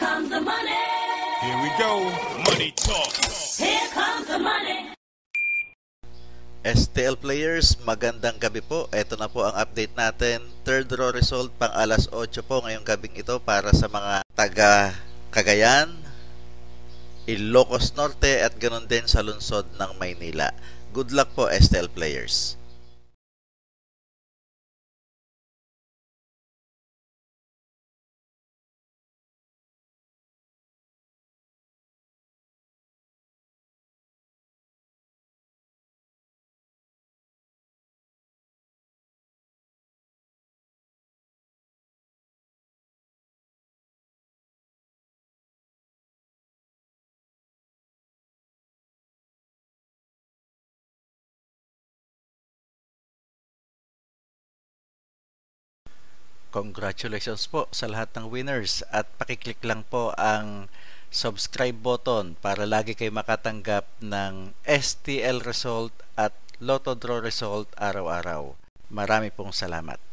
comes the money. Here we go. Money talk. Here comes the money. STL players, magandang gabi po. Ito na po ang update natin. Third draw result pang alas 8 po ngayong gabing ito para sa mga taga Cagayan, Ilocos Norte at ganoon din sa lungsod ng Maynila. Good luck po STL players. Congratulations po sa lahat ng winners at pakiclick lang po ang subscribe button para lagi kayo makatanggap ng STL result at Lotto Draw result araw-araw. Marami pong salamat.